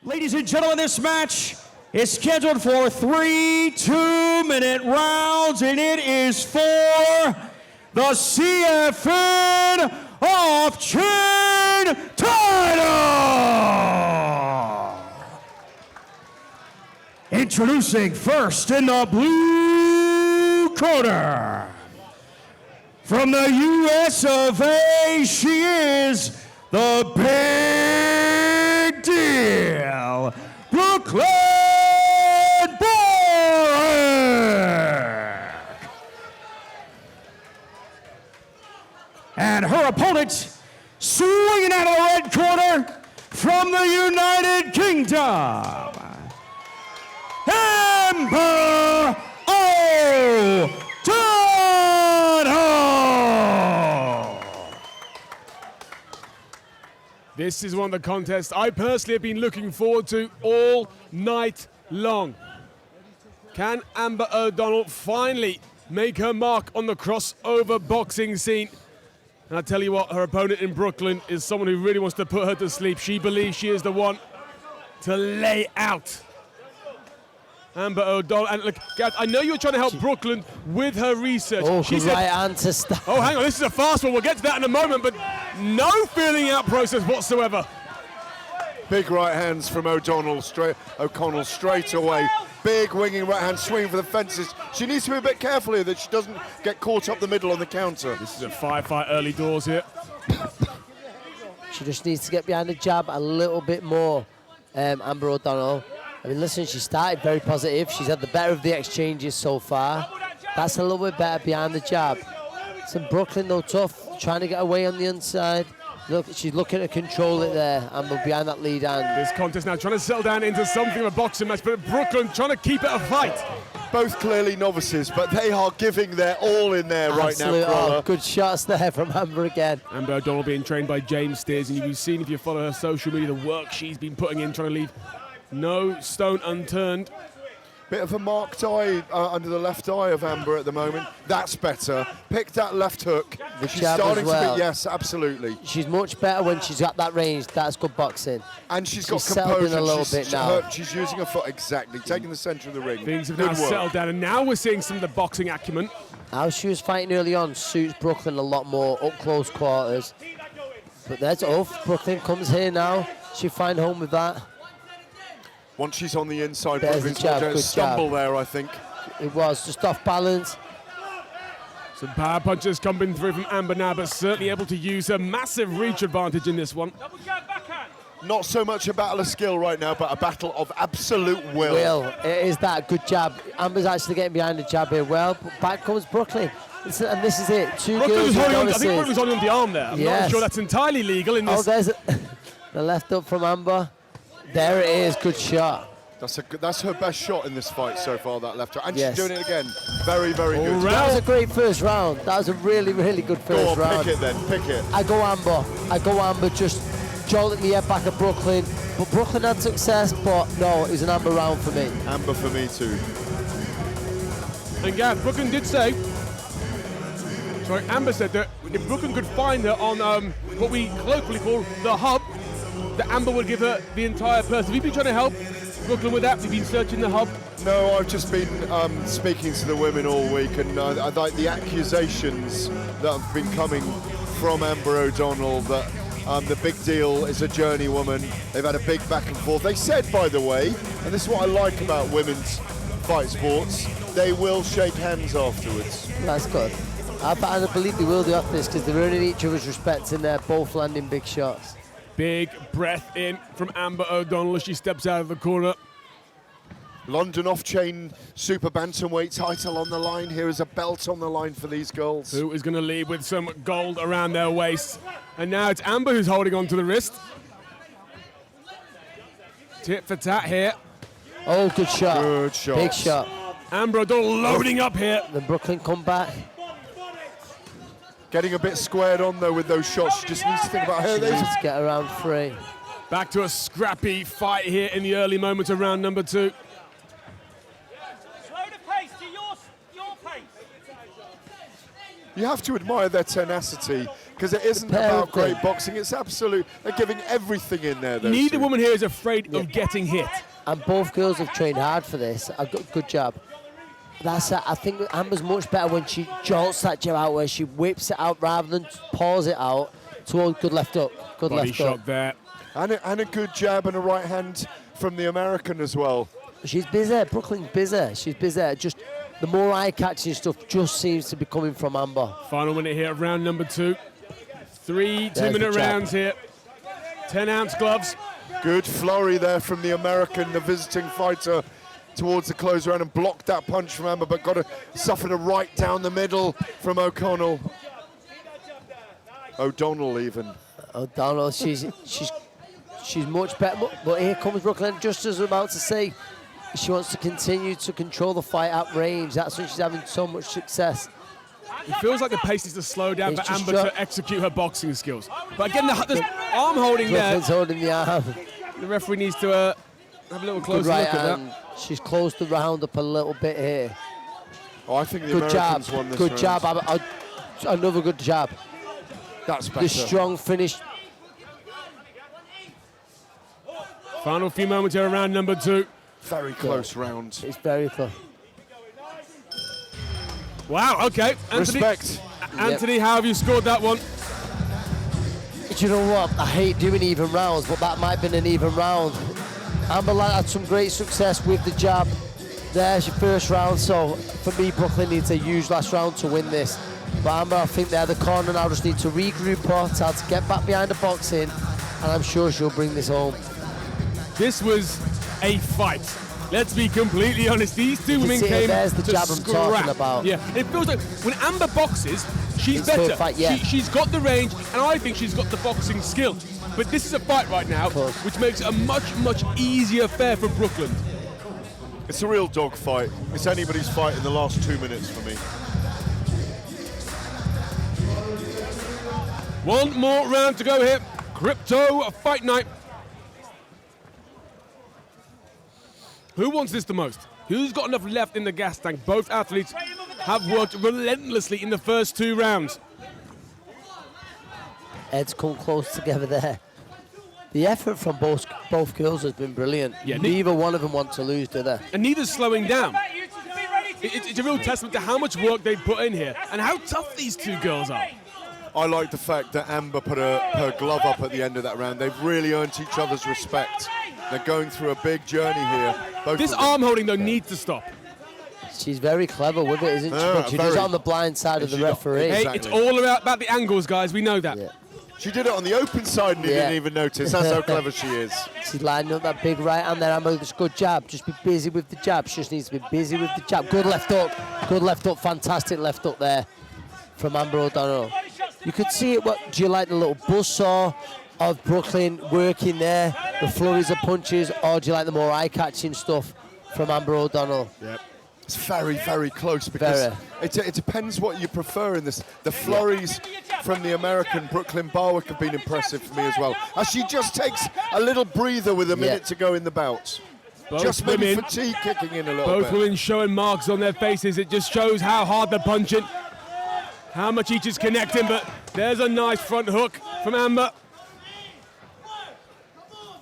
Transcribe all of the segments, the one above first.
Ladies and gentlemen, this match is scheduled for 3 2-minute rounds, and it is for the CFN Off-Chain title! Introducing first in the blue corner, from the US of A, she is the Big Deal, Brooklyn Borek. And her opponent, swinging out of the red corner, from the United Kingdom, Amber O'Donnell. This is one of the contests I personally have been looking forward to all night long. Can Amber O'Donnell finally make her mark on the crossover boxing scene? And I tell you what, her opponent in Brooklyn is someone who really wants to put her to sleep. She believes she is the one to lay out Amber O'Donnell. And look, Gareth, I know you're trying to help Brooklyn with her research. Oh, she good said, right hand to start. oh, hang on, this is a fast one. We'll get to that in a moment, but no feeling out process whatsoever. Big right hands from O'Connell straight away. Big winging right hand, swinging for the fences. She needs to be a bit careful here that she doesn't get caught up the middle on the counter. This is a firefight early doors here. She just needs to get behind the jab a little bit more, Amber O'Donnell. I mean, listen, she started very positive. She's had the better of the exchanges so far. That's a little bit better behind the jab. It's in Brooklyn, though, tough, trying to get away on the inside. Look, she's looking to control it there, Amber behind that lead hand. This contest now trying to settle down into something of a boxing match, but Brooklyn trying to keep it a fight. Both clearly novices, but they are giving their all in there right now, Oh, good shots there from Amber again. Amber O'Donnell being trained by James Steers, and you've seen, if you follow her social media, the work she's been putting in, trying to leave no stone unturned. Bit of a marked eye under the left eye of Amber at the moment. That's better. Pick that left hook. The She's jab starting as well. to be, yes, absolutely. She's much better when she's got that range. That's good boxing. And she's got settled composure. in a little bit now. She's using her foot, exactly, taking the centre of the ring. Things have Good now work. settled down, and now we're seeing some of the boxing acumen. How she was fighting early on suits Brooklyn a lot more, up close quarters. But there's Oath. Brooklyn comes here now. She'll find home with that. Once she's on the inside, There's Brooklyn's the jab, got a good stumble jab. there, I think. It was just off balance. Some power punches coming through from Amber now, but certainly able to use her massive reach advantage in this one. Not so much a battle of skill right now, but a battle of absolute will. It is that good jab. Amber's actually getting behind the jab here well, but back comes Brooklyn. And this is it. Two Brooklyn's girls holding on, I novices. think Brooklyn's holding on the arm there. I'm Yes. not sure that's entirely legal in Oh, this. there's the left up from Amber. There it is, good shot. That's her best shot in this fight so far, that left hook. And Yes. she's doing it again. Very, very good. All That was right. a great first round. That was a really, really good Go first on, round. pick it then, pick it. I go Amber, just jolting the head back at Brooklyn. But Brooklyn had success, but no, it was an Amber round for me. Amber for me too. And Gav, Brooklyn did say, sorry, Amber said that if Brooklyn could find her on what we colloquially call the hub, that Amber would give her the entire person. Have you been trying to help Brooklyn with that? Have you been searching the hub? No, I've just been speaking to the women all week, and I like the accusations that have been coming from Amber O'Donnell that the Big Deal is a journeywoman. They've had a big back and forth. They said, by the way, and this is what I like about women's fight sports, they will shake hands afterwards. That's good. I believe they will do after this because they're earning each other's respect and they're both landing big shots. Big breath in from Amber O'Donnell as she steps out of the corner. London Off-Chain Super Bantamweight title on the line. Here is a belt on the line for these girls. Who is going to lead with some gold around their waist. And now it's Amber who's holding on to the wrist. Tit for tat here. Oh, good shot. Good shot. Big shot. Amber O'Donnell loading up here. Then Brooklyn come back. Getting a bit squared on though with those shots. She just needs to think about her. She needs to get around three. Back to a scrappy fight here in the early moments of round number 2. Slow the pace to your pace. You have to admire their tenacity because it isn't about great boxing. It's absolute. They're giving everything in there. Neither woman here is afraid of getting hit. And both girls have trained hard for this. A good job. That's it. I think Amber's much better when she jolts that jab out, where she whips it out rather than paws it out. Toward good left hook. Good Body left shot hook. there. And a good jab and a right hand from the American as well. She's busy. Brooklyn's busy. She's busy. Just the more eye-catching stuff just seems to be coming from Amber. Final minute here of round number 2. 3 There's 2-minute the jab. rounds here. 10-ounce gloves. Good flurry there from the American, the visiting fighter, towards the close round, and blocked that punch from Amber, but suffered a right down the middle from O'Connell. O'Donnell even. O'Donnell, she's much better. But here comes Brooklyn, just as I'm about to say. She wants to continue to control the fight at range. That's when she's having so much success. It feels like the pace needs to slow down It's for just Amber shot. to execute her boxing skills. But again, the arm holding there. Brooklyn's holding the arm. The referee needs to have a little Good closer right look at hand. She's closed the round up a little bit here. Oh, I think the Good jab. Americans won this Good round. jab. Another good jab. That's better. The strong finish. that. Final few moments here of round number 2. Very close round. It's very close. Wow, okay. Anthony, Respect. Anthony, how have you scored that one? Do you know what? I hate doing even rounds, but that might have been an even round. Amber had some great success with the jab. There's your first round, so for me, Brooklyn needs a huge last round to win this. But Amber, I think they're the corner now, just need to regroup her, tell her to get back behind the boxing, and I'm sure she'll bring this home. This was a fight. Let's be completely honest. These two women see it, came there's the to jab I'm talking scrap. about. Yeah, it feels like when Amber boxes, she's It's for a better. fight, yeah. She's got the range, and I think she's got the boxing skill. But this is a fight right now, course. which makes it a much, much easier affair for Brooklyn. It's a real dog fight. It's anybody's fight in the last 2 minutes for me. One more round to go here. Crypto Fight Night. Who wants this the most? Who's got enough left in the gas tank? Both athletes have worked relentlessly in the first 2 rounds. Heads come close together there. The effort from both girls has been brilliant. Yeah, Neither one of them want to lose, do they? And neither's slowing down. It's a real testament to how much work they put in here and how tough these two girls are. I like the fact that Amber put her glove up at the end of that round. They've really earned each other's respect. They're going through a big journey here. Both This of them. arm holding, though, needs to stop. She's very clever with it, isn't she? Yeah, But she does very. it on the blind side of the She does. referee. Hey, Exactly. it's all about the angles, guys. We know that. Yeah. She did it on the open side and he Yeah. didn't even notice. That's how clever she is. She's lining up that big right hand there, Amber. It's a good jab. Just be busy with the jab. She just needs to be busy with the jab. Good left hook. Good left hook. Fantastic left hook there from Amber O'Donnell. You could see it. What do you like, the little buzzsaw of Brooklyn working there, the flurries of punches, or do you like the more eye-catching stuff from Amber O'Donnell? Yep. It's very, very close because it depends what you prefer in this. The flurries from the American Brooklyn Barwick have been impressive for me as well. As she just takes a little breather with a minute to go in the bout. Both Just maybe women, fatigue kicking in a little both bit. women showing marks on their faces. It just shows how hard they're punching, how much each is connecting. But there's a nice front hook from Amber.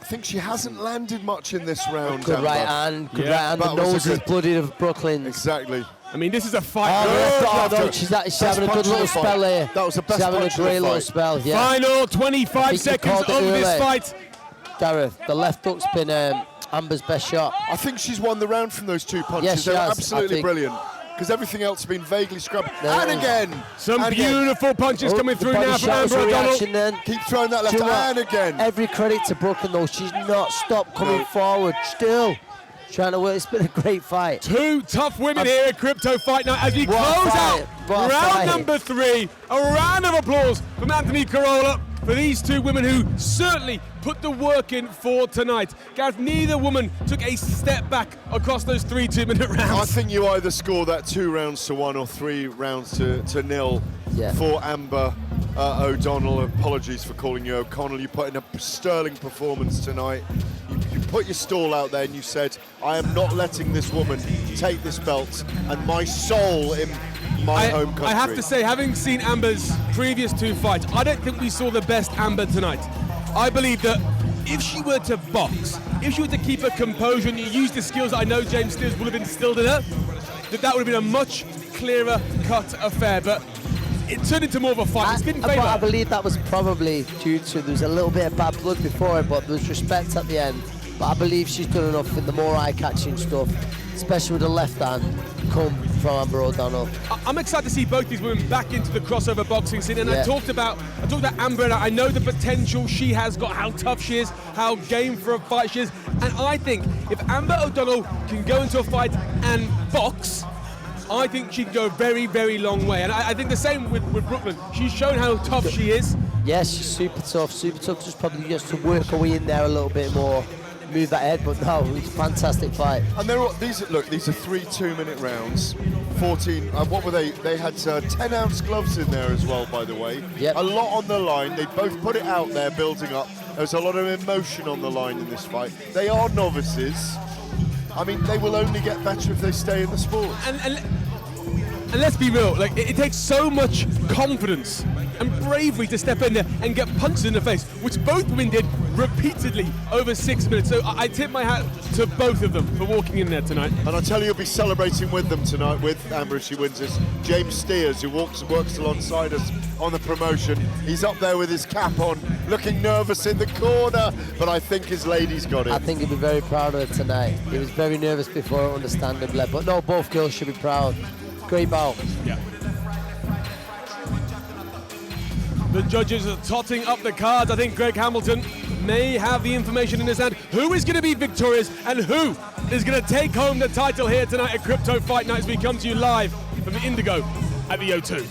I think she hasn't landed much in this round. Good Amber. right hand. Good Yeah. right hand. The That was a nose is good- bloodied of Brooklyn's. Exactly. I mean, this is a fight. Oh, Good left left no, hook. she's Best having a punch good of the little fight. spell here. That was the best She's having a punch of the great little fight. spell, yeah. Final 25 think you seconds called it of this early. fight. Gareth, the left hook's been Amber's best shot. I think she's won the round from those two punches. Yes, she They were has, I absolutely think. brilliant. Because everything else has been vaguely scrubbed. There And it is. again. Some And again. beautiful punches Oh, coming the through body now from shot was Amber a O'Donnell. reaction then. Keep throwing that Do left you know what? and again. Every credit to Brooklyn though, she's not stopped coming No. forward. Still trying to work. It's been a great fight. Two tough women here at Crypto Fight Night as we What a close fight. out What a round fight. number 3. A round of applause from Anthony Carolla for these two women who certainly put the work in for tonight. Gareth, neither woman took a step back across those 3 2-minute I rounds. think you either score that 2 rounds to 1 or 3 rounds to 0 Yeah. for Amber O'Donnell. Apologies for calling you O'Connell. You put in a sterling performance tonight. You put your stall out there and you said, I am not letting this woman take this belt, and my soul my home country. I have to say, having seen Amber's previous 2 fights, I don't think we saw the best Amber tonight. I believe that if she were to box, if she were to keep her composure and use the skills that I know James Steers would have instilled in her, that would have been a much clearer cut affair. But it turned into more of a fight. It's been But I believe that was probably due to there was a little bit of bad blood before it, but there was respect at the end. But I believe she's done enough in the more eye-catching stuff, especially with the left hand, come from Amber O'Donnell. I'm excited to see both these women back into the crossover boxing scene. And I talked about Amber, and I know the potential she has got, how tough she is, how game for a fight she is. And I think if Amber O'Donnell can go into a fight and box, I think she can go a very, very long way. And I think the same with Brooklyn. She's shown how tough she is. Yes, she's super tough. Just probably just to work her way in there a little bit more, move that head, but no, it's a fantastic fight. And these are 3 2-minute rounds. 14. What were they? They had 10-ounce gloves in there as well, by the way. Yep. A lot on the line. They both put it out there, building up. There's a lot of emotion on the line in this fight. They are novices. I mean, they will only get better if they stay in the sport. And let's be real, like it takes so much confidence and bravery to step in there and get punched in the face, which both women did repeatedly over 6 minutes. So I tip my hat to both of them for walking in there tonight. And I tell you, you'll be celebrating with them tonight, with Amber if she wins this. James Steers, who works alongside us on the promotion. He's up there with his cap on, looking nervous in the corner, but I think his lady's got it. I think he'll be very proud of her tonight. He was very nervous before, understandably, but no, both girls should be proud. Great bout. Yeah. The judges are totting up the cards. I think Greg Hamilton may have the information in his hand. Who is going to be victorious and who is going to take home the title here tonight at Crypto Fight Night as we come to you live from the Indigo at the O2.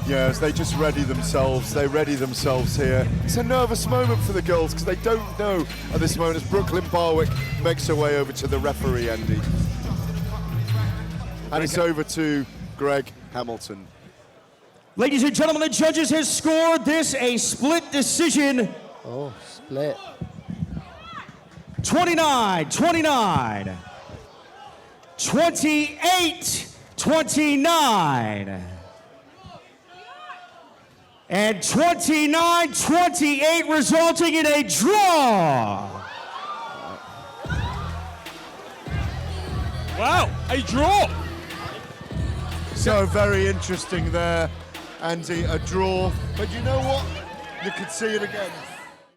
Yes, they just ready themselves. They ready themselves here. It's a nervous moment for the girls because they don't know at this moment as Brooklyn Barwick makes her way over to the referee, Andy. And it's over to Greg Hamilton. Ladies and gentlemen, the judges have scored this a split decision. Oh, split. 29-29. 28-29. And 29-28, resulting in a draw. Wow, a draw. So very interesting there, Andy, a draw. But you know what? You could see it again.